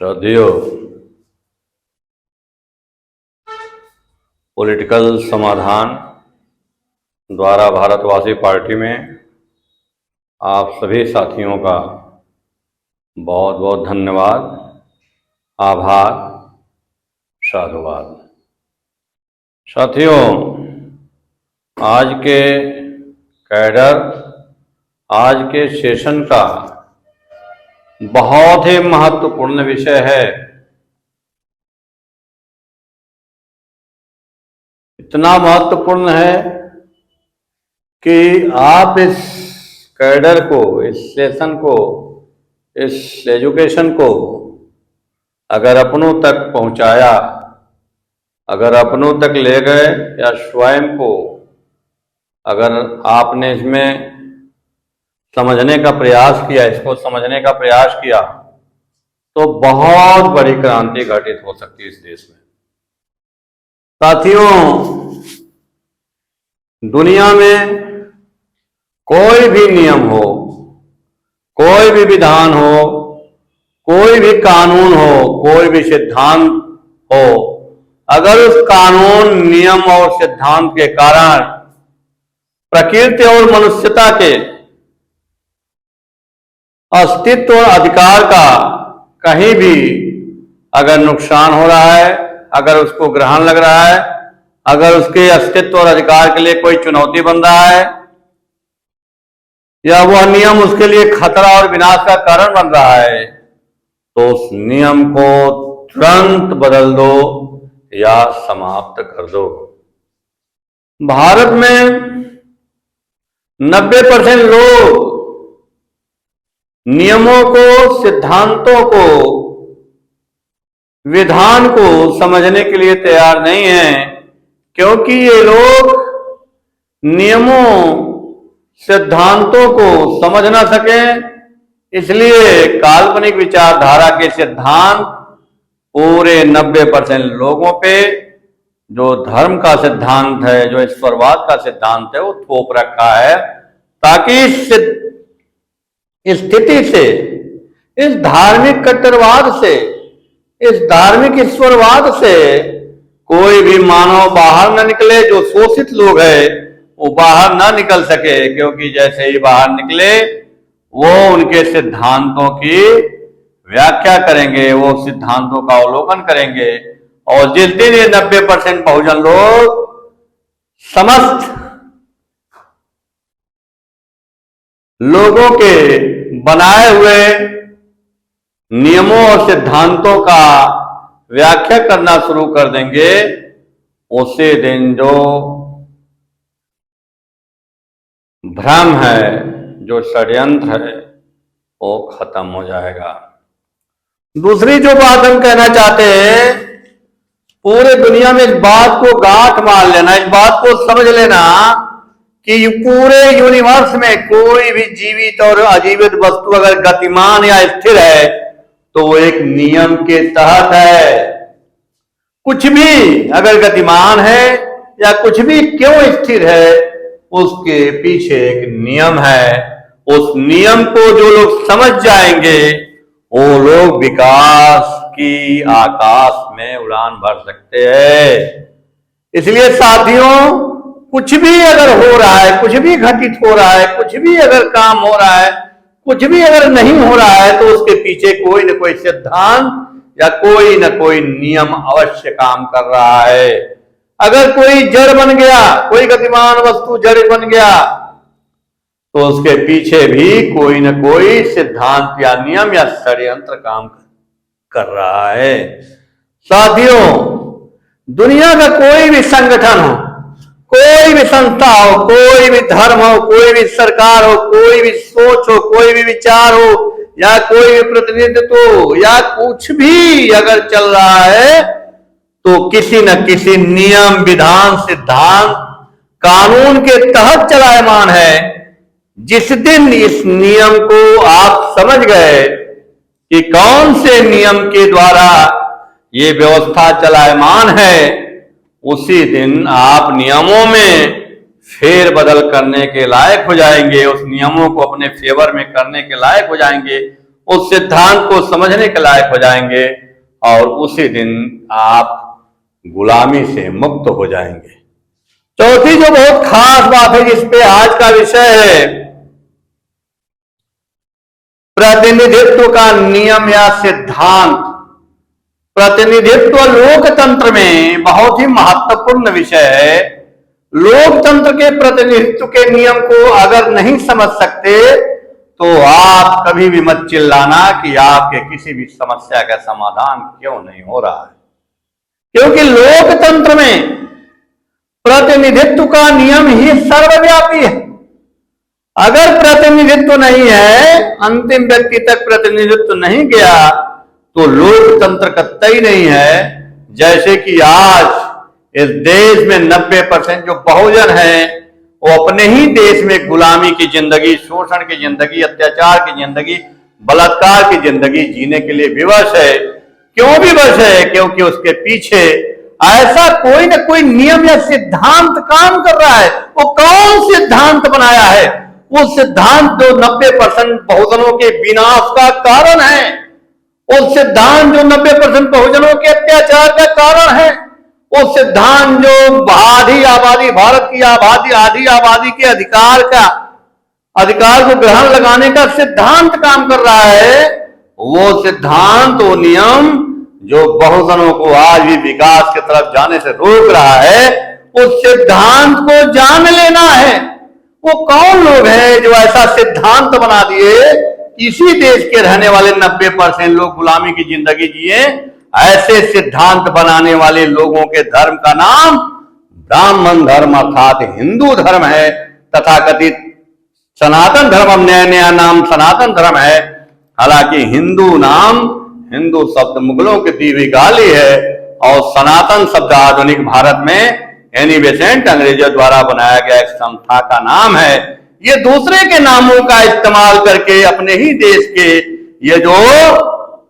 श्रद्धेय पॉलिटिकल समाधान द्वारा भारतवासी पार्टी में आप सभी साथियों का बहुत बहुत धन्यवाद, आभार, साधुवाद। साथियों, आज के कैडर, आज के सेशन का बहुत ही महत्वपूर्ण विषय है। इतना महत्वपूर्ण है कि आप इस कैडर को, इस सेशन को, इस एजुकेशन को अगर अपनों तक पहुंचाया, अगर अपनों तक ले गए या स्वयं को अगर आपने इसमें समझने का प्रयास किया, इसको समझने का प्रयास किया, तो बहुत बड़ी क्रांति घटित हो सकती है इस देश में। साथियों, दुनिया में कोई भी नियम हो, कोई भी विधान हो, कोई भी कानून हो, कोई भी सिद्धांत हो, अगर उस कानून, नियम और सिद्धांत के कारण प्रकृति और मनुष्यता के अस्तित्व और अधिकार का कहीं भी अगर नुकसान हो रहा है, अगर उसको ग्रहण लग रहा है, अगर उसके अस्तित्व और अधिकार के लिए कोई चुनौती बन रहा है, या वह नियम उसके लिए खतरा और विनाश का कारण बन रहा है, तो उस नियम को तुरंत बदल दो या समाप्त कर दो। भारत में 90% लोग नियमों को, सिद्धांतों को, विधान को समझने के लिए तैयार नहीं है, क्योंकि ये लोग नियमों, सिद्धांतों को समझ ना सकें, इसलिए काल्पनिक विचारधारा के सिद्धांत पूरे 90% लोगों पे, जो धर्म का सिद्धांत है, जो ईश्वरवाद का सिद्धांत है, वो थोप रखा है, ताकि इस स्थिति से, इस धार्मिक कट्टरवाद से, इस धार्मिक ईश्वरवाद से कोई भी मानव बाहर न निकले। जो शोषित लोग हैं वो बाहर ना निकल सके, क्योंकि जैसे ही बाहर निकले वो उनके सिद्धांतों की व्याख्या करेंगे, वो सिद्धांतों का अवलोकन करेंगे, और जिस दिन ये 90% बहुजन लोग समस्त लोगों के बनाए हुए नियमों और सिद्धांतों का व्याख्या करना शुरू कर देंगे, उसी दिन जो भ्रम है, जो षड्यंत्र है, वो खत्म हो जाएगा। दूसरी जो बात हम कहना चाहते हैं, पूरे दुनिया में इस बात को गांठ मार लेना, इस बात को समझ लेना कि पूरे यूनिवर्स में कोई भी जीवित और अजीवित वस्तु अगर गतिमान या स्थिर है तो वो एक नियम के तहत है। कुछ भी अगर गतिमान है या कुछ भी क्यों स्थिर है, उसके पीछे एक नियम है। उस नियम को जो लोग समझ जाएंगे, वो लोग विकास की आकाश में उड़ान भर सकते हैं। इसलिए साथियों, कुछ भी अगर हो रहा है, कुछ भी घटित हो रहा है, कुछ भी अगर काम हो रहा है, कुछ भी अगर नहीं हो रहा है, तो उसके पीछे कोई न कोई सिद्धांत या कोई न कोई नियम अवश्य काम कर रहा है। अगर कोई जड़ बन गया, कोई गतिमान वस्तु जड़ बन गया, तो उसके पीछे भी कोई न कोई सिद्धांत या नियम या षड्यंत्र काम कर रहा है। साथियों, दुनिया का कोई भी संगठन हो, कोई भी संस्था हो, कोई भी धर्म हो, कोई भी सरकार हो, कोई भी सोच हो, कोई भी विचार हो, या कोई भी प्रतिनिधित्व हो, या कुछ भी अगर चल रहा है, तो किसी न किसी नियम, विधान, सिद्धांत, कानून के तहत चलायमान है। जिस दिन इस नियम को आप समझ गए कि कौन से नियम के द्वारा ये व्यवस्था चलायमान है, उसी दिन आप नियमों में फेर बदल करने के लायक हो जाएंगे, उस नियमों को अपने फेवर में करने के लायक हो जाएंगे। उस सिद्धांत को समझने के लायक हो जाएंगे और उसी दिन आप गुलामी से मुक्त हो जाएंगे। चौथी जो बहुत खास बात है जिस पे आज का विषय है, प्रतिनिधित्व का नियम या सिद्धांत। प्रतिनिधित्व लोकतंत्र में बहुत ही महत्वपूर्ण विषय है। लोकतंत्र के प्रतिनिधित्व के नियम को अगर नहीं समझ सकते तो आप कभी भी मत चिल्लाना कि आपके किसी भी समस्या का समाधान क्यों नहीं हो रहा है, क्योंकि लोकतंत्र में प्रतिनिधित्व का नियम ही सर्वव्यापी है। अगर प्रतिनिधित्व नहीं है, अंतिम व्यक्ति तक प्रतिनिधित्व नहीं गया तो लोकतंत्र कतई नहीं है। जैसे कि आज इस देश में 90% जो बहुजन है वो अपने ही देश में गुलामी की जिंदगी, शोषण की जिंदगी, अत्याचार की जिंदगी, बलात्कार की जिंदगी जीने के लिए विवश है। क्यों विवश है? क्योंकि उसके पीछे ऐसा कोई न कोई नियम या सिद्धांत काम कर रहा है। वो कौन सिद्धांत बनाया है? वो सिद्धांत जो 90% बहुजनों के विनाश का कारण है, वो सिद्धांत जो 90% बहुजनों के अत्याचार का कारण है, वो सिद्धांत जो आधी आबादी, भारत की आधी आबादी के अधिकार को ग्रहण लगाने का सिद्धांत काम कर रहा है, वो सिद्धांत, वो नियम जो बहुजनों को आज भी विकास की तरफ जाने से रोक रहा है, उस सिद्धांत को जान लेना है। वो कौन लोग हैं जो ऐसा सिद्धांत बना दिए, इसी देश के रहने वाले 90% लोग गुलामी की जिंदगी जिए। ऐसे सिद्धांत बनाने वाले लोगों के धर्म का नाम ब्राह्मण धर्म अर्थात हिंदू धर्म है। तथाकथित सनातन धर्म, अब नया नया नाम सनातन धर्म है। हालांकि हिंदू नाम, हिंदू शब्द मुगलों की दी हुई गाली है और सनातन शब्द आधुनिक भारत में एनी बेसेंट अंग्रेजों द्वारा बनाया गया एक संस्था का नाम है। ये दूसरे के नामों का इस्तेमाल करके अपने ही देश के ये जो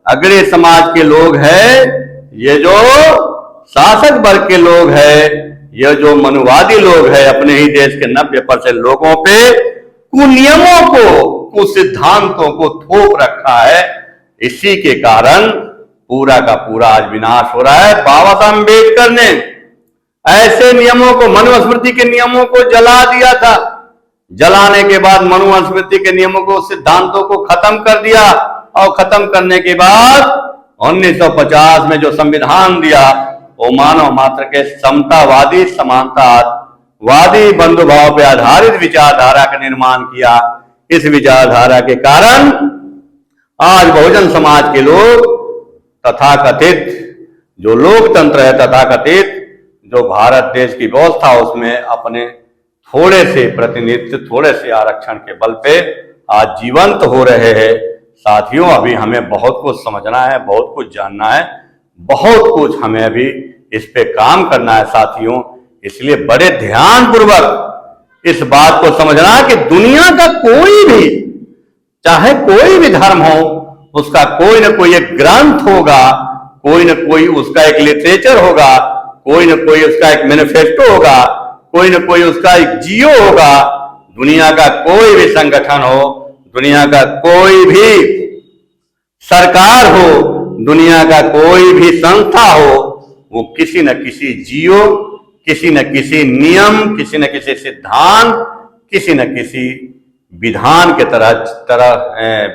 अग्रणी समाज के लोग हैं, ये जो शासक वर्ग के लोग हैं, ये जो मनुवादी लोग हैं, अपने ही देश के 90% लोगों पे कुनियमों को, कुसिद्धांतों को थोप रखा है। इसी के कारण पूरा का पूरा आज विनाश हो रहा है। बाबा साहब अम्बेडकर ने ऐसे नियमों को, मनुस्मृति के नियमों को जला दिया था। जलाने के बाद मनुस्मृति के नियमों को, सिद्धांतों को खत्म कर दिया और खत्म करने के बाद 1950 में जो संविधान दिया वो मानव मात्र के समतावादी, समानतावादी, बंधुभाव पर आधारित विचारधारा का निर्माण किया। इस विचारधारा के कारण आज बहुजन समाज के लोग तथाकथित जो लोकतंत्र है, तथाकथित जो भारत देश की व्यवस्था, उसमें अपने थोड़े से प्रतिनिधित्व, थोड़े से आरक्षण के बल पे आज जीवंत हो रहे हैं। साथियों, अभी हमें बहुत कुछ समझना है, बहुत कुछ जानना है, बहुत कुछ हमें अभी इस पे काम करना है साथियों। इसलिए बड़े ध्यान पूर्वक इस बात को समझना कि दुनिया का कोई भी, चाहे कोई भी धर्म हो, उसका कोई न कोई एक ग्रंथ होगा, कोई न कोई उसका एक लिटरेचर होगा, कोई न कोई उसका एक मैनिफेस्टो होगा, कोई न कोई उसका एक जियो होगा। दुनिया का कोई भी संगठन हो, दुनिया का कोई भी सरकार हो, दुनिया का कोई भी संस्था हो, वो किसी न किसी जियो, किसी न किसी नियम, किसी न किसी सिद्धांत, किसी न किसी विधान के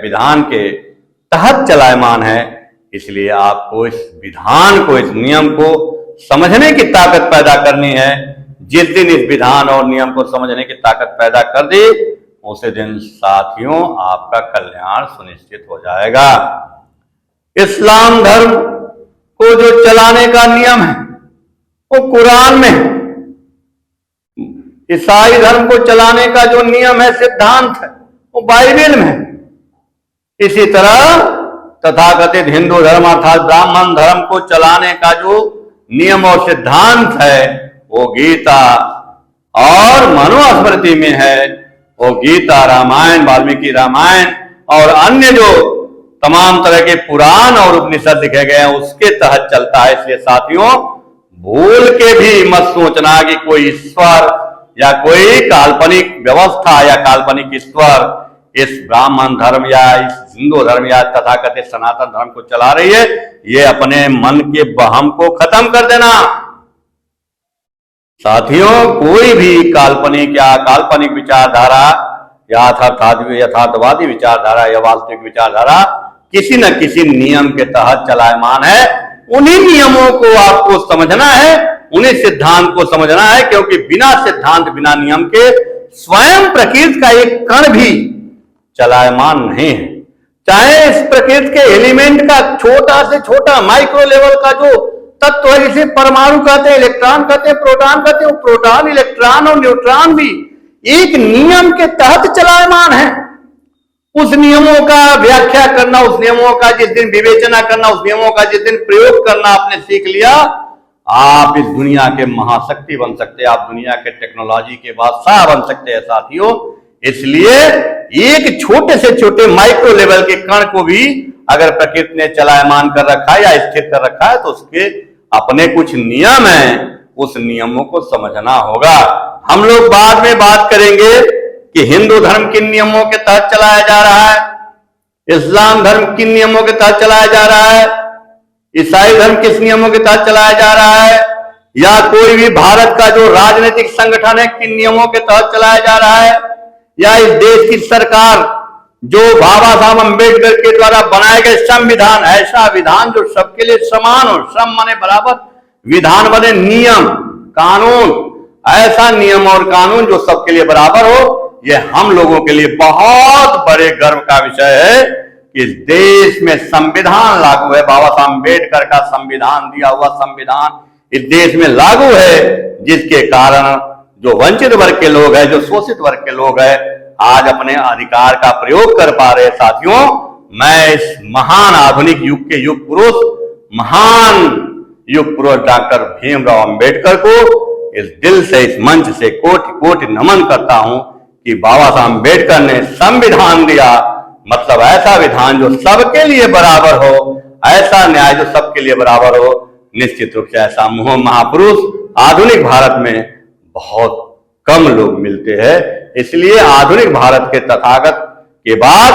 विधान के तहत चलायमान है। इसलिए आपको इस विधान को, इस नियम को समझने की ताकत पैदा करनी है। जिस दिन इस विधान और नियम को समझने की ताकत पैदा कर दी, उसी दिन साथियों आपका कल्याण सुनिश्चित हो जाएगा। इस्लाम धर्म को जो चलाने का नियम है वो कुरान में है। ईसाई धर्म को चलाने का जो नियम है, सिद्धांत है, वो बाइबल में है। इसी तरह तथाकथित हिंदू धर्म अर्थात ब्राह्मण धर्म को चलाने का जो नियम और सिद्धांत है वो गीता और मनुस्मृति में है। वो गीता, रामायण, वाल्मीकि रामायण और अन्य जो तमाम तरह के पुराण और उपनिषद लिखे गए हैं उसके तहत चलता है। इसलिए साथियों, भूल के भी मत सोचना कि कोई ईश्वर या कोई काल्पनिक व्यवस्था या काल्पनिक ईश्वर इस ब्राह्मण धर्म या इस हिंदू धर्म या तथाकथित सनातन धर्म को चला रही है, ये अपने मन के वहम को खत्म कर देना। साथियों, कोई भी काल्पनिक या काल्पनिक विचारधारा या यथार्थवादी विचारधारा या वास्तविक विचारधारा किसी न किसी नियम के तहत चलायमान है। उन्हीं नियमों को आपको समझना है, उन्हीं सिद्धांत को समझना है, क्योंकि बिना सिद्धांत बिना नियम के स्वयं प्रकृति का एक कण भी चलायमान नहीं है। चाहे इस प्रकृति के एलिमेंट का छोटा से छोटा माइक्रो लेवल का जो तत्व है, जिसे परमाणु कहते हैं, इलेक्ट्रॉन कहते हैं, प्रोटॉन कहते हैं, वो प्रोटॉन, इलेक्ट्रॉन और न्यूट्रॉन भी एक नियम के तहत चलायमान है। उस नियमों का व्याख्या करना, उस नियमों का जिस दिन विवेचना करना, उस नियमों का जिस दिन प्रयोग करना आपने सीख लिया, आप इस दुनिया के महाशक्ति बन सकते हैं, आप दुनिया के टेक्नोलॉजी के बादशाह बन सकते हैं साथियों। इसलिए एक छोटे से छोटे माइक्रो लेवल के कण को भी अगर प्रकृति ने चलायमान कर रखा है या स्थिर कर रखा है, तो उसके अपने कुछ नियम हैं, उस नियमों को समझना होगा। हम लोग बाद में बात करेंगे कि हिंदू धर्म किन नियमों के तहत चलाया जा रहा है, इस्लाम धर्म किन नियमों के तहत चलाया जा रहा है, ईसाई धर्म किस नियमों के तहत चलाया जा रहा है, या कोई भी भारत का जो राजनीतिक संगठन है किन नियमों के तहत चलाया जा रहा है, या इस देश की सरकार जो बाबा साहब अम्बेडकर के द्वारा बनाए गए संविधान, ऐसा विधान जो सबके लिए समान हो, श्रम माने बराबर, विधान बने नियम कानून, ऐसा नियम और कानून जो सबके लिए बराबर हो, ये हम लोगों के लिए बहुत बड़े गर्व का विषय है कि इस देश में संविधान लागू है। बाबा साहब अम्बेडकर का संविधान, दिया हुआ संविधान इस देश में लागू है, जिसके कारण जो वंचित वर्ग के लोग हैं, जो शोषित वर्ग के लोग हैं, आज अपने अधिकार का प्रयोग कर पा रहे। साथियों, मैं इस महान आधुनिक युग के युग पुरुष, महान युग पुरुष डॉक्टर भीमराव अंबेडकर को इस दिल से, इस मंच से कोटि कोटि नमन करता हूं कि बाबा साहब अम्बेडकर ने संविधान दिया, मतलब ऐसा विधान जो सबके लिए बराबर हो, ऐसा न्याय जो सबके लिए बराबर हो। निश्चित रूप से ऐसा महापुरुष आधुनिक भारत में बहुत कम लोग मिलते हैं। इसलिए आधुनिक भारत के तथागत के बाद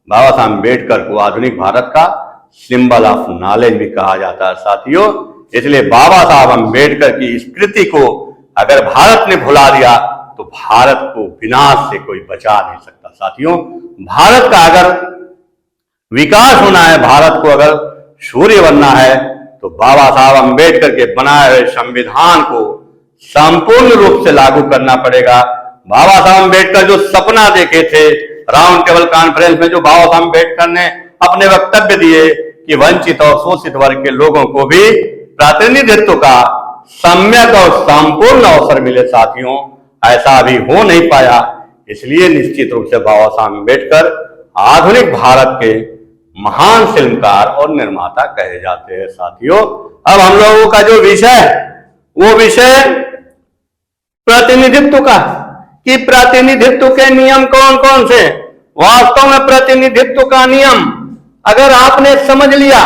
बाबा साहब अम्बेडकर को आधुनिक भारत का सिंबल ऑफ नॉलेज भी कहा जाता है साथियों। इसलिए बाबा साहब अम्बेडकर की इस कृति को अगर भारत ने भुला दिया तो भारत को विनाश से कोई बचा नहीं सकता साथियों। भारत का अगर विकास होना है, भारत को अगर सूर्य बनना है, तो बाबा साहब अम्बेडकर के बनाए हुए संविधान को संपूर्ण रूप से लागू करना पड़ेगा। बाबा साहब अम्बेडकर जो सपना देखे थे, राउंड टेबल कॉन्फ्रेंस में जो बाबा साहब अम्बेडकर ने अपने वक्तव्य दिए कि वंचित और शोषित वर्ग के लोगों को भी प्रतिनिधित्व का सम्यक और संपूर्ण अवसर मिले साथियों, ऐसा अभी हो नहीं पाया। इसलिए निश्चित रूप से बाबा साहब अम्बेडकर आधुनिक भारत के महान फिल्मकार और निर्माता कहे जाते हैं साथियों। अब हम लोगों का जो विषय है वो विषय प्रतिनिधित्व का, कि प्रतिनिधित्व के नियम कौन कौन से। वास्तव में प्रतिनिधित्व का नियम अगर आपने समझ लिया,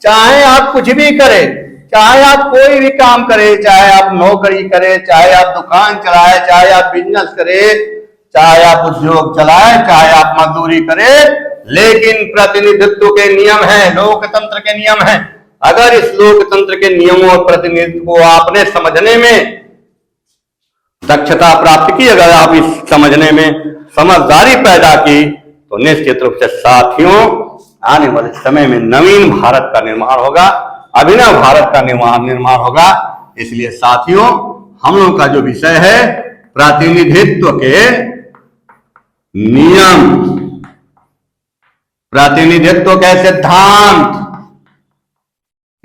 चाहे आप कुछ भी करें, चाहे आप कोई भी काम करें, चाहे आप नौकरी करें, चाहे आप दुकान चलाएं, चाहे आप बिजनेस करें, चाहे आप उद्योग चलाएं, चाहे आप मजदूरी करें, लेकिन प्रतिनिधित्व के नियम हैं, लोकतंत्र के नियम हैं। अगर इस लोकतंत्र के नियमों और प्रतिनिधित्व को आपने समझने में दक्षता प्राप्त की, अगर आप इस समझने में समझदारी पैदा की, तो निश्चित रूप से साथियों आने वाले समय में नवीन भारत का निर्माण होगा, अभिनव भारत का निर्माण होगा। इसलिए साथियों, हम लोग का जो विषय है प्रतिनिधित्व के नियम, प्रतिनिधित्व के सिद्धांत,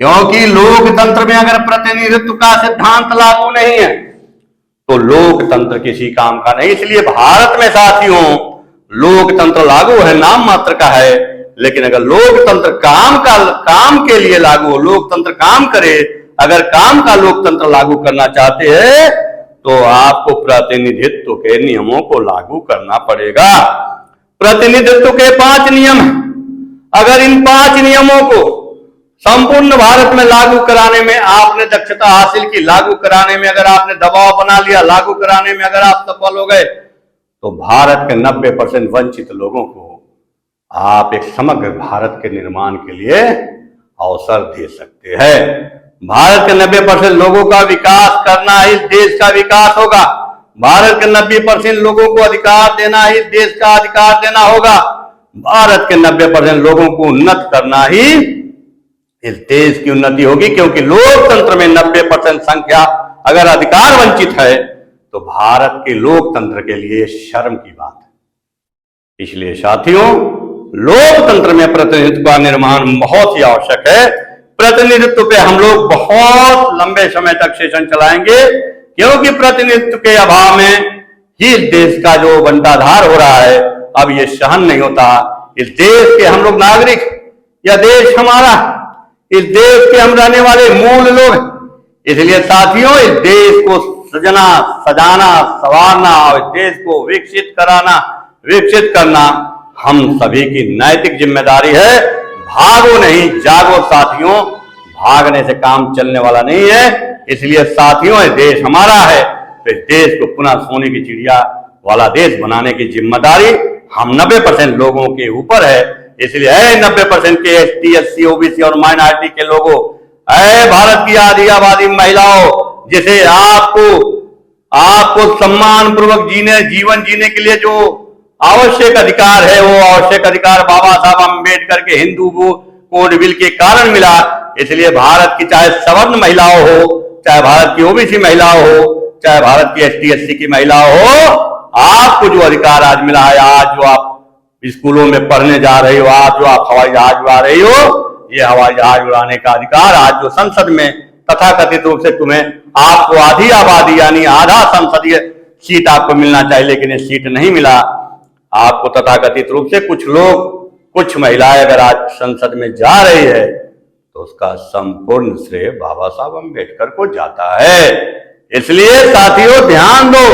क्योंकि लोकतंत्र में अगर प्रतिनिधित्व का सिद्धांत लागू नहीं है तो लोकतंत्र किसी काम का नहीं। इसलिए भारत में साथियों लोकतंत्र लागू है, नाम मात्र का है, लेकिन अगर लोकतंत्र काम के लिए लागू हो, लोकतंत्र काम करे, अगर काम का लोकतंत्र लागू करना चाहते हैं तो आपको प्रतिनिधित्व के नियमों को लागू करना पड़ेगा। प्रतिनिधित्व के 5 नियम हैं। अगर इन 5 नियमों को संपूर्ण भारत में लागू कराने में आपने दक्षता हासिल की, लागू कराने में अगर आपने दबाव बना लिया, लागू कराने में अगर आप सफल हो गए, तो भारत के 90% वंचित लोगों को आप एक समग्र भारत के निर्माण के लिए अवसर दे सकते हैं। भारत के 90% लोगों का विकास करना ही देश का विकास होगा। भारत के 90% लोगों को अधिकार देना ही देश का अधिकार देना होगा। भारत के 90% लोगों को उन्नत करना ही इस देश की उन्नति होगी, क्योंकि लोकतंत्र में 90% संख्या अगर अधिकार वंचित है तो भारत के लोकतंत्र के लिए शर्म की बात है। इसलिए साथियों, लोकतंत्र में प्रतिनिधित्व का निर्माण बहुत ही आवश्यक है। प्रतिनिधित्व पे हम लोग बहुत लंबे समय तक सेशन चलाएंगे, क्योंकि प्रतिनिधित्व के अभाव में ही इस देश का जो बंटाधार हो रहा है अब ये सहन नहीं होता। इस देश के हम लोग नागरिक, यह देश हमारा, इस देश के हम रहने वाले मूल लोग, इसलिए साथियों इस देश को सजना, सजाना, संवारना और इस देश को विकसित कराना, विकसित करना हम सभी की नैतिक जिम्मेदारी है। भागो नहीं, जागो साथियों। भागने से काम चलने वाला नहीं है। इसलिए साथियों, ये देश हमारा है, तो इस देश को पुनः सोने की चिड़िया वाला देश बनाने की जिम्मेदारी हम 90% लोगों के ऊपर है। इसलिए 90% के ST, SC, OBC और माइनॉरिटी के लोगों, भारत की आधी आबादी महिलाओं, जिसे आपको सम्मान पूर्वक जीवन जीने के लिए जो आवश्यक अधिकार है, वो आवश्यक अधिकार बाबा साहब अम्बेडकर के हिंदू कोड बिल के कारण मिला। इसलिए भारत की चाहे सवर्ण महिलाओं हो, चाहे भारत की OBC महिलाओं हो, चाहे भारत की ST, SC की महिलाओं हो, आपको जो अधिकार आज मिला है, आज जो आप स्कूलों में पढ़ने जा रहे हो, आज जो आप हवाई जहाज उड़ा रही हो, ये हवाई जहाज उड़ाने का अधिकार आज जो संसद में तथाकथित रूप से तुम्हें आपको आधी आबादी यानी आधा संसदीय सीट आपको मिलना चाहिए, लेकिन ये सीट नहीं मिला आपको। तथाकथित रूप से कुछ लोग, कुछ महिलाएं अगर आज संसद में जा रही है तो उसका संपूर्ण श्रेय बाबा साहब अम्बेडकर को जाता है। इसलिए साथियों ध्यान दो,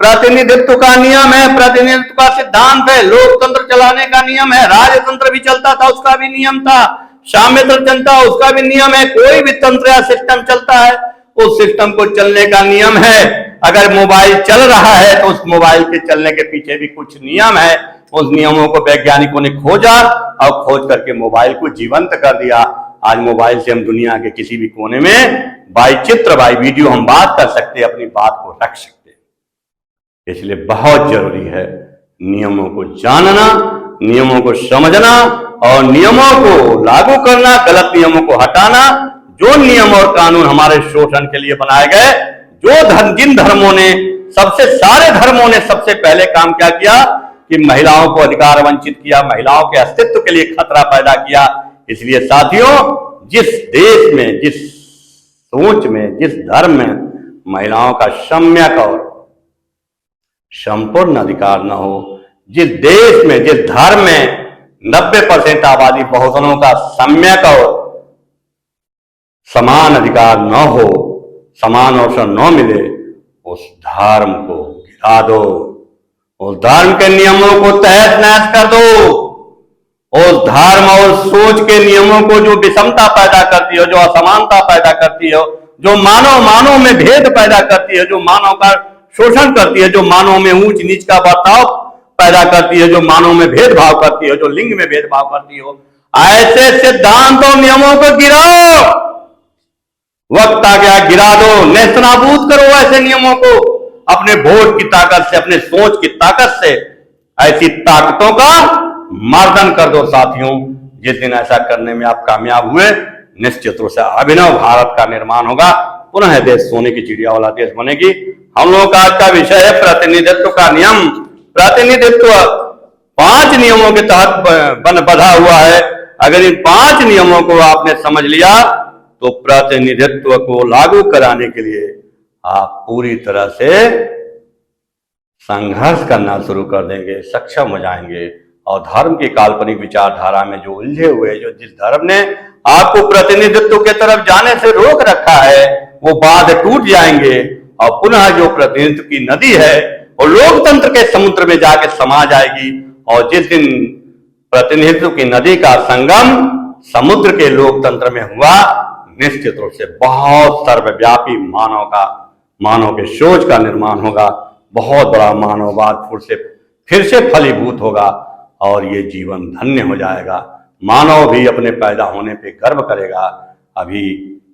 प्रतिनिधित्व का नियम है, प्रतिनिधित्व का सिद्धांत है, लोकतंत्र चलाने का नियम है। राजतंत्र भी चलता था, उसका भी नियम था। साम्यतंत्र जनता, उसका भी नियम है। कोई भी तंत्र या सिस्टम चलता है, उस सिस्टम को चलने का नियम है। अगर मोबाइल चल रहा है तो उस मोबाइल के चलने के पीछे भी कुछ नियम है। उस नियमों को वैज्ञानिकों ने खोजा और खोज करके मोबाइल को जीवंत कर दिया। आज मोबाइल से हम दुनिया के किसी भी कोने में बाई चित्र, बाई वीडियो हम बात कर सकते हैं, अपनी बात को रख सकते हैं। इसलिए बहुत जरूरी है नियमों को जानना, नियमों को समझना और नियमों को लागू करना, गलत नियमों को हटाना। जो नियम और कानून हमारे शोषण के लिए बनाए गए, जिन धर्मों ने, सबसे सारे धर्मों ने सबसे पहले काम क्या किया कि महिलाओं को अधिकार वंचित किया, महिलाओं के अस्तित्व के लिए खतरा पैदा किया। इसलिए साथियों, जिस देश में, जिस सोच में, जिस धर्म में महिलाओं का सम्यक और संपूर्ण अधिकार न हो, जिस देश में, जिस धर्म में 90% आबादी बहुजनों का सम्यक और समान अधिकार न हो, समान अवसर न मिले, उस धर्म को गिरा दो, उस धर्म के नियमों को तहस नहस कर दो। उस धर्म और सोच के नियमों को जो विषमता पैदा करती हो, जो असमानता पैदा करती हो, जो मानव में भेद पैदा करती है, जो मानव का शोषण करती है, जो मानव में ऊंच नीच का बर्ताव पैदा करती है, जो मानव में भेदभाव करती है, जो लिंग में भेदभाव करती हो, ऐसे सिद्धांतों नियमों को गिराओ। वक्त आ गया, गिरा दो, नेस्तनाबूद करो ऐसे नियमों को। अपने वोट की ताकत से, अपने सोच की ताकत से ऐसी ताकतों का मर्दन कर दो साथियों। जिस दिन ऐसा करने में आप कामयाब हुए, निश्चित रूप से अभिनव भारत का निर्माण होगा। पुनः देश सोने की चिड़िया वाला देश बनेगी। हम लोगों का आज का विषय है प्रतिनिधित्व का नियम। प्रतिनिधित्व 5 नियमों के तहत बंधा हुआ है। अगर इन 5 नियमों को आपने समझ लिया तो प्रतिनिधित्व को लागू कराने के लिए आप पूरी तरह से संघर्ष करना शुरू कर देंगे, सक्षम हो जाएंगे। और धर्म की काल्पनिक विचारधारा में जो उलझे हुए, जो जिस धर्म ने आपको प्रतिनिधित्व के तरफ जाने से रोक रखा है, वो बांध टूट जाएंगे और पुनः जो प्रतिनिधित्व की नदी है वो लोकतंत्र के समुद्र में जाके समा जाएगी। और जिस दिन प्रतिनिधित्व की नदी का संगम समुद्र के लोकतंत्र में हुआ, निश्चित रूप से बहुत सर्वव्यापी मानव के सोच का निर्माण होगा, बहुत बड़ा मानववाद फिर से फलीभूत होगा और ये जीवन धन्य हो जाएगा। मानव भी अपने पैदा होने पे गर्व करेगा। अभी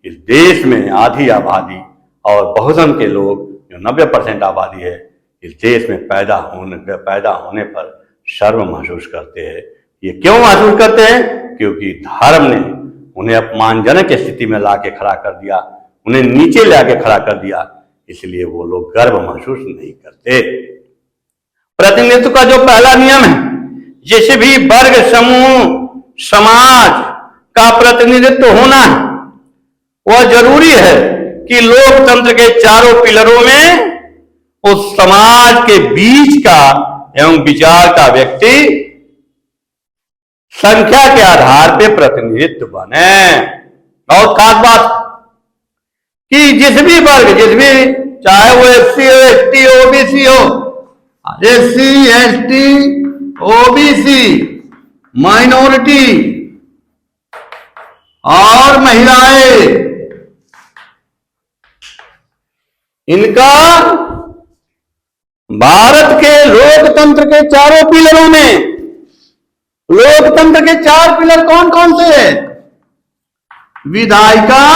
इस देश में आधी आबादी और बहुजन के लोग जो 90% आबादी है इस देश में पैदा होने पर शर्म महसूस करते हैं। ये क्यों महसूस करते हैं? क्योंकि धर्म ने उन्हें अपमानजनक स्थिति में ला के खड़ा कर दिया, उन्हें नीचे ला के खड़ा कर दिया, इसलिए वो लोग गर्व महसूस नहीं करते। प्रतिनिधित्व का जो पहला नियम है, जिस भी वर्ग समूह समाज का प्रतिनिधित्व होना है वह जरूरी है कि लोकतंत्र के चारों पिलरों में उस समाज के बीच का एवं विचार का व्यक्ति संख्या के आधार पर प्रतिनिधित्व बने। और खास बात कि जिस भी वर्ग, चाहे वो एससी हो, एसटी, ओबीसी हो, एससी, एसटी, ओबीसी, माइनॉरिटी और महिलाएं, इनका भारत के लोकतंत्र के चारों पिलरों में, लोकतंत्र के 4 पिलर कौन कौन से हैं? विधायिका,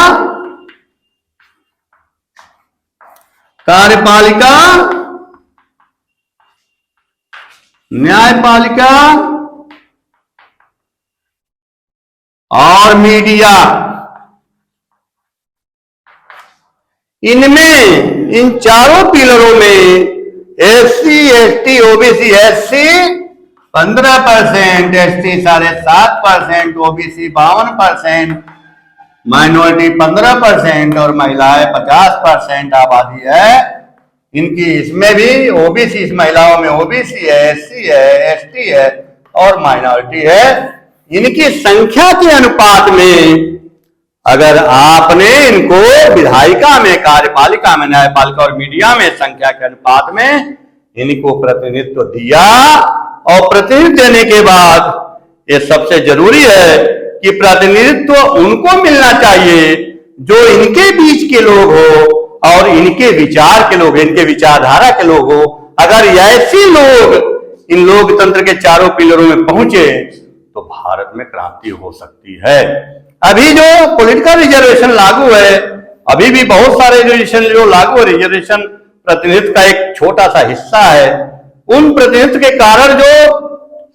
कार्यपालिका, न्यायपालिका और मीडिया। इनमें, इन चारों पिलरों में SC, ST, OBC, SC 15%, ST 7.5%, OBC 52%, minority 15% और महिलाएं 50% आबादी है इनकी। इसमें भी ओबीसी, इस महिलाओं में ओबीसी है, एससी है, एसटी है और माइनॉरिटी है। इनकी संख्या के अनुपात में अगर आपने इनको विधायिका में, कार्यपालिका में, न्यायपालिका और मीडिया में संख्या के अनुपात में इनको प्रतिनिधित्व दिया और प्रतिनिधित्व देने के बाद ये सबसे जरूरी है कि प्रतिनिधित्व उनको मिलना चाहिए जो इनके बीच के लोग हो और इनके विचार के लोग, इनके विचारधारा के लोग हो। अगर ऐसे लोग इन लोकतंत्र के चारों पिलरों में पहुंचे तो भारत में क्रांति हो सकती है। अभी जो पॉलिटिकल रिजर्वेशन लागू है, अभी भी बहुत सारे रिजर्वेशन जो लागू है, रिजर्वेशन प्रतिनिधित्व का एक छोटा सा हिस्सा है। उन प्रतिनिधित्व के कारण जो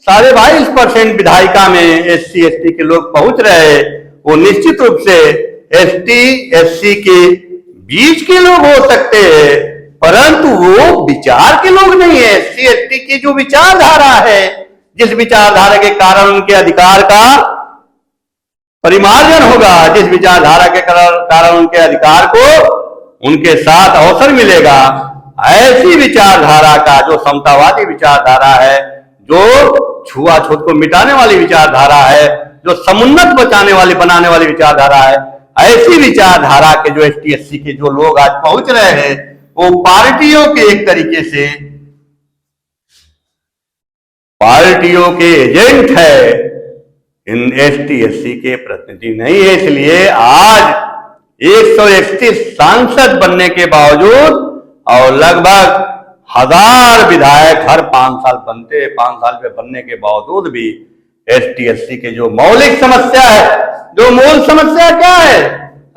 22.5% विधायिका में एससी, एसटी के लोग पहुंच रहे, वो निश्चित रूप से एसटी, एससी के बीच के लोग हो सकते हैं, परंतु वो विचार के लोग नहीं है। एससी, एसटी की जो विचारधारा है, जिस विचारधारा के कारण उनके अधिकार का परिमार्जन होगा, जिस विचारधारा के कारण उनके अधिकार को उनके साथ अवसर मिलेगा, ऐसी विचारधारा का, जो समतावादी विचारधारा है, जो छुआछूत को मिटाने वाली विचारधारा है, जो समुन्नत बनाने वाली विचारधारा है, ऐसी विचारधारा के जो एसटी, एससी के जो लोग आज पहुंच रहे हैं, वो पार्टियों के एक तरीके से पार्टियों के एजेंट है, इन एसटी, एससी के प्रतिनिधि नहीं है। इसलिए आज 131 सांसद बनने के बावजूद और लगभग 1000 विधायक हर 5 साल पे बनने के बावजूद भी एसटी, एससी के जो मौलिक समस्या है, जो मूल समस्या क्या है?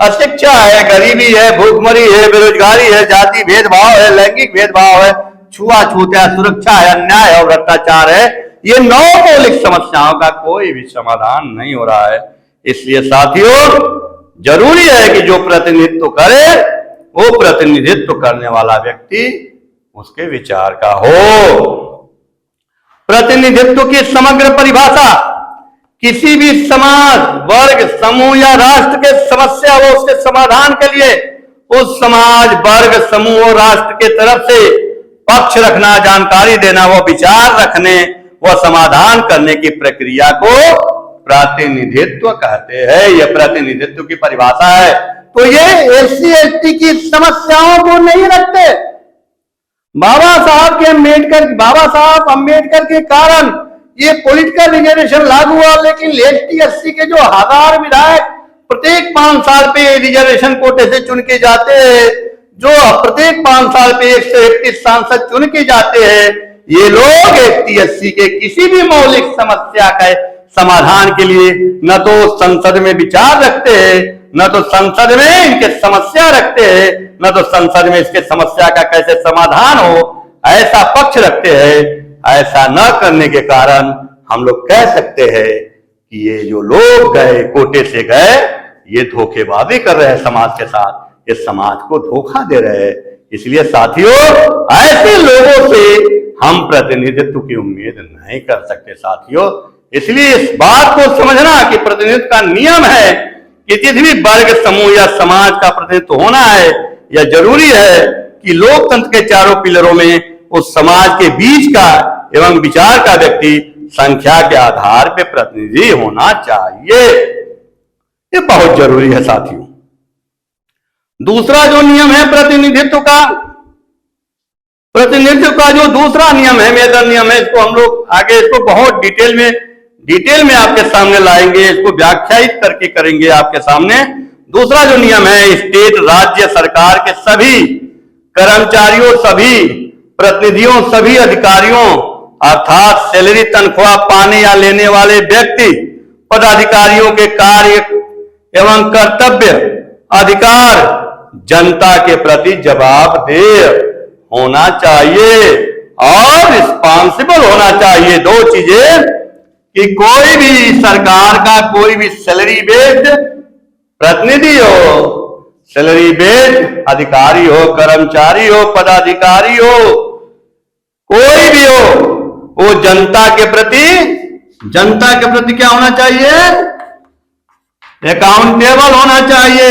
अशिक्षा है, गरीबी है, भूखमरी है, बेरोजगारी है, जाति भेदभाव है, लैंगिक भेदभाव है, छुआछूत है, सुरक्षा है, अन्याय और भ्रष्टाचार है। ये 9 मौलिक समस्याओं का कोई भी समाधान नहीं हो रहा है। इसलिए साथियों, जरूरी है कि जो प्रतिनिधित्व करे वो प्रतिनिधित्व करने वाला व्यक्ति उसके विचार का हो। प्रतिनिधित्व की समग्र परिभाषा किसी भी समाज, वर्ग, समूह या राष्ट्र के समस्या व उसके समाधान के लिए उस समाज, वर्ग, समूह और राष्ट्र के तरफ से पक्ष रखना, जानकारी देना, वो विचार रखने व समाधान करने की प्रक्रिया को प्रतिनिधित्व कहते हैं। यह प्रतिनिधित्व की परिभाषा है। तो ये एससी, एसटी की समस्याओं को नहीं रखते। बाबा साहब अम्बेडकर के कारण ये पॉलिटिकल रिजर्वेशन लागू हुआ, लेकिन एसटी, एससी के जो 1000 विधायक प्रत्येक 5 साल पे रिजर्वेशन कोटे से चुन के जाते हैं, जो प्रत्येक 5 साल पे 131 सांसद चुन के जाते हैं, ये लोग एसटी के किसी भी मौलिक समस्या का समाधान के लिए न तो संसद में विचार रखते हैं, न तो संसद में इनके समस्या रखते हैं, न तो संसद में इसके समस्या का कैसे समाधान हो ऐसा पक्ष रखते हैं। ऐसा न करने के कारण हम लोग कह सकते हैं कि ये जो लोग गए, कोटे से गए, ये धोखेबाजी कर रहे हैं समाज के साथ, ये समाज को धोखा दे रहे हैं। इसलिए साथियों, ऐसे लोगों से हम प्रतिनिधित्व की उम्मीद नहीं कर सकते साथियों। इसलिए इस बात को समझना कि प्रतिनिधित्व का नियम है कि किसी भी वर्ग, समूह या समाज का प्रतिनिधित्व होना है, यह जरूरी है कि लोकतंत्र के चारों पिलरों में उस समाज के बीच का एवं विचार का व्यक्ति संख्या के आधार पर प्रतिनिधि होना चाहिए। ये बहुत जरूरी है साथियों। दूसरा जो नियम है प्रतिनिधित्व का जो दूसरा नियम है, मेजर नियम है, इसको हम लोग आगे इसको बहुत डिटेल में आपके सामने लाएंगे, इसको व्याख्यायित करके करेंगे आपके सामने। दूसरा जो नियम है, स्टेट राज्य सरकार के सभी कर्मचारियों, सभी प्रतिनिधियों, सभी अधिकारियों अर्थात सैलरी तनख्वाह पाने या लेने वाले व्यक्ति, पदाधिकारियों के कार्य एवं कर्तव्य अधिकार जनता के प्रति जवाबदेह होना चाहिए और रिस्पॉन्सिबल होना चाहिए। दो चीजें कि कोई भी सरकार का कोई भी सैलरी बेस्ड प्रतिनिधि हो, सैलरी बेस्ड अधिकारी हो, कर्मचारी हो, पदाधिकारी हो, कोई भी हो, वो जनता के प्रति क्या होना चाहिए? अकाउंटेबल होना चाहिए।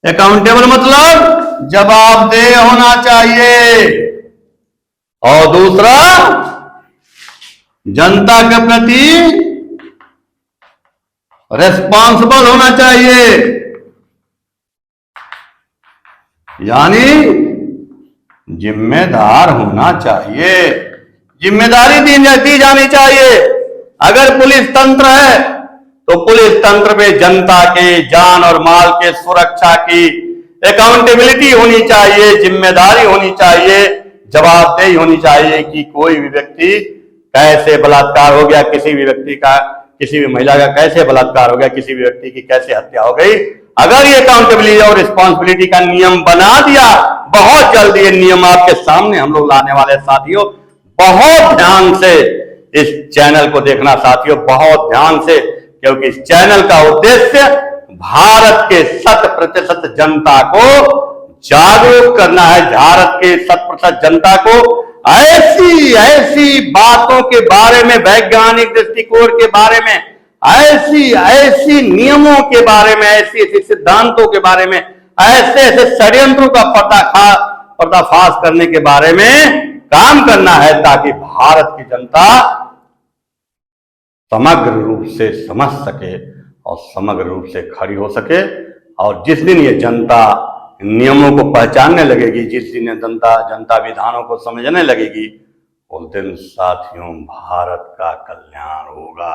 अकाउंटेबल मतलब जवाबदेह होना चाहिए। और दूसरा, जनता के प्रति रिस्पॉन्सिबल होना चाहिए, यानी जिम्मेदार होना चाहिए। जिम्मेदारी दी जानी चाहिए। अगर पुलिस तंत्र है तो पुलिस तंत्र पे जनता के जान और माल के सुरक्षा की अकाउंटेबिलिटी होनी चाहिए, जिम्मेदारी होनी चाहिए, जवाबदेही होनी चाहिए कि कोई भी व्यक्ति कैसे बलात्कार हो गया, किसी भी व्यक्ति का, किसी भी महिला का कैसे बलात्कार हो गया, किसी भी व्यक्ति की कैसे हत्या हो गई। अगर ये अकाउंटेबिलिटी और रिस्पॉन्सिबिलिटी का नियम बना दिया, बहुत जल्द ये नियम आपके सामने हम लोग लाने वाले साथियों। बहुत ध्यान से इस चैनल को देखना साथियों, बहुत ध्यान से, क्योंकि इस चैनल का उद्देश्य भारत के 100% जनता को जागरूक करना है। भारत के 100% जनता को ऐसी बातों के बारे में, वैज्ञानिक दृष्टिकोण के बारे में, ऐसी नियमों के बारे में, ऐसी सिद्धांतों के बारे में, ऐसे षड्यंत्रों का पर्दाफाश करने के बारे में काम करना है, ताकि भारत की जनता समग्र रूप से समझ सके और समग्र रूप से खड़ी हो सके। और जिस दिन ये जनता नियमों को पहचानने लगेगी, जिस दिन जनता विधानों को समझने लगेगी, उस दिन साथियों भारत का कल्याण होगा।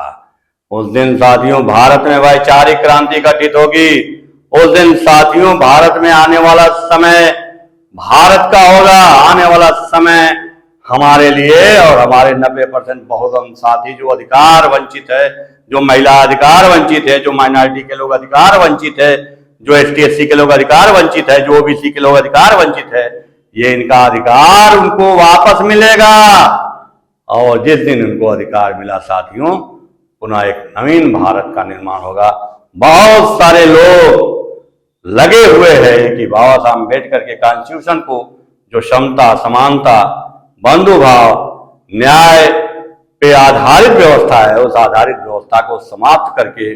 उस दिन साथियों भारत में वैचारिक क्रांति घटित होगी। उस दिन साथियों भारत में आने वाला समय भारत का होगा। आने वाला समय हमारे लिए और हमारे 90% बहुजन साथी जो अधिकार वंचित है, जो महिला अधिकार वंचित है, जो माइनॉरिटी के लोग अधिकार वंचित है, जो ST/SC के लोग अधिकार वंचित है, जो OBC के लोग अधिकार वंचित है, ये इनका अधिकार उनको वापस मिलेगा। और जिस दिन उनको अधिकार मिला साथियों, पुनः एक नवीन भारत का निर्माण होगा। बहुत सारे लोग लगे हुए हैं कि बाबा साहब अम्बेडकर के कॉन्स्टिट्यूशन को, जो समता, समानता, बंधुभाव, न्याय पे आधारित व्यवस्था है, उस आधारित व्यवस्था को समाप्त करके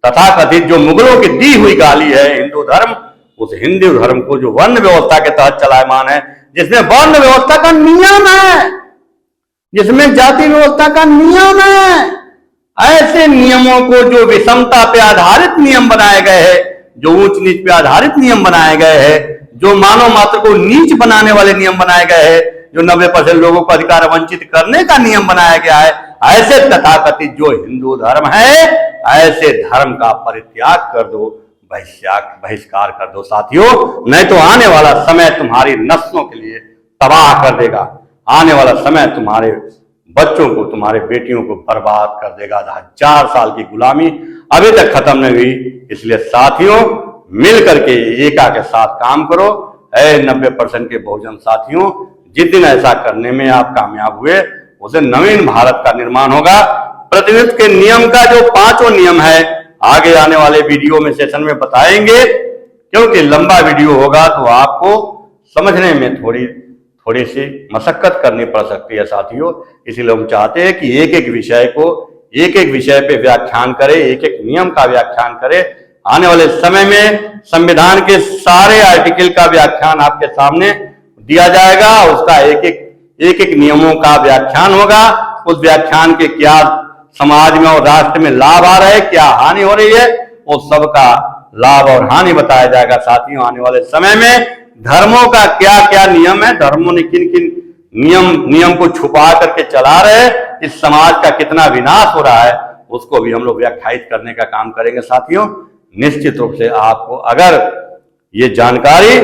तथाकथित जो मुगलों की दी हुई गाली है हिंदू धर्म, उस हिंदू धर्म को जो वर्ण व्यवस्था के तहत चलायमान है, जिसमें वर्ण व्यवस्था का नियम है, जिसमें जाति व्यवस्था का नियम है, ऐसे नियमों को, जो विषमता पे आधारित नियम बनाए गए हैं, जो ऊंच नीच पे आधारित नियम बनाए गए हैं, जो मानव मात्र को नीच बनाने वाले नियम बनाए गए हैं, जो 90% लोगों को अधिकार वंचित करने का नियम बनाया गया है, ऐसे तथाकथित जो हिंदू धर्म है, ऐसे धर्म का परित्याग कर दो। बहिष्कार कर दो साथियों, नहीं तो आने वाला समय तुम्हारी नस्लों के लिए तबाह कर देगा। आने वाला समय तुम्हारे बच्चों को, तुम्हारे बेटियों को बर्बाद कर देगा। 1000 साल की गुलामी अभी तक खत्म नहीं हुई। इसलिए साथियों, मिल करके एका के साथ काम करो। 90% के बहुजन साथियों, जिस दिन ऐसा करने में आप कामयाब हुए, उसे नवीन भारत का निर्माण होगा। प्रतिनिधित्व के नियम का जो 5वां नियम है, आगे आने वाले वीडियो में, सेशन में बताएंगे, क्योंकि लंबा वीडियो होगा तो आपको समझने में थोड़ी सी मशक्कत करनी पड़ सकती है साथियों। इसीलिए हम चाहते हैं कि एक एक विषय पे व्याख्यान करें, एक एक नियम का व्याख्यान करें। आने वाले समय में संविधान के सारे आर्टिकल का व्याख्यान आपके सामने दिया जाएगा। उसका एक एक नियमों का व्याख्यान होगा। उस व्याख्यान के क्या समाज में और राष्ट्र में लाभ आ रहे हैं, क्या हानि हो रही है, वो सबका लाभ और हानि बताया जाएगा साथियों। आने वाले समय में धर्मों का क्या क्या नियम है, धर्मों ने किन किन नियम को छुपा करके चला रहे हैं, इस समाज का कितना विनाश हो रहा है, उसको भी हम लोग व्याख्यायित करने का काम करेंगे साथियों। निश्चित रूप से आपको अगर ये जानकारी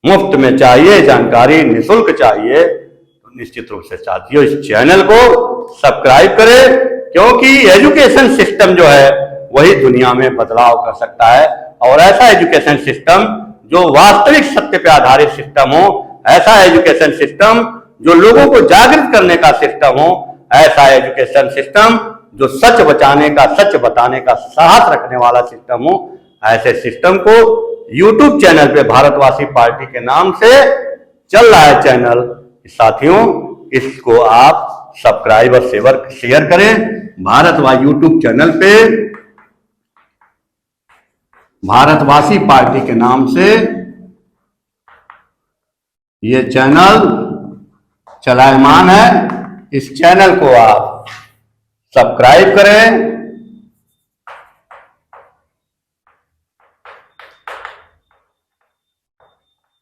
मुफ्त में चाहिए, जानकारी निःशुल्क चाहिए, तो निश्चित रूप से साथियों इस चैनल को सब्सक्राइब करें, क्योंकि एजुकेशन सिस्टम जो है वही दुनिया में बदलाव कर सकता है। और ऐसा एजुकेशन सिस्टम जो वास्तविक सत्य पे आधारित सिस्टम हो, ऐसा एजुकेशन सिस्टम जो लोगों को जागृत करने का सिस्टम हो, ऐसा एजुकेशन सिस्टम जो सच बताने का साहस रखने वाला सिस्टम हो, ऐसे सिस्टम को यूट्यूब चैनल पे भारतवासी पार्टी के नाम से चल रहा है चैनल साथियों, इसको आप सब्सक्राइब और शेयर करें। भारतवासी यूट्यूब चैनल पे भारतवासी पार्टी के नाम से ये चैनल चलायमान है। इस चैनल को आप सब्सक्राइब करें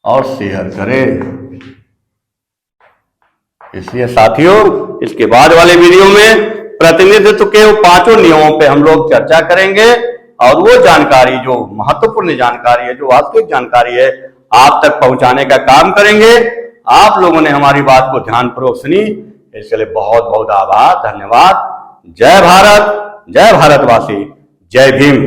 और शेयर करें। इसलिए साथियों, इसके बाद वाले वीडियो में प्रतिनिधित्व के 5 नियमों पे हम लोग चर्चा करेंगे, और वो जानकारी जो महत्वपूर्ण जानकारी है, जो वास्तविक जानकारी है, आप तक पहुंचाने का काम करेंगे। आप लोगों ने हमारी बात को ध्यानपूर्वक सुनी, इसके लिए बहुत बहुत आभार, धन्यवाद। जय भारत, जय भारतवासी, जय भीम।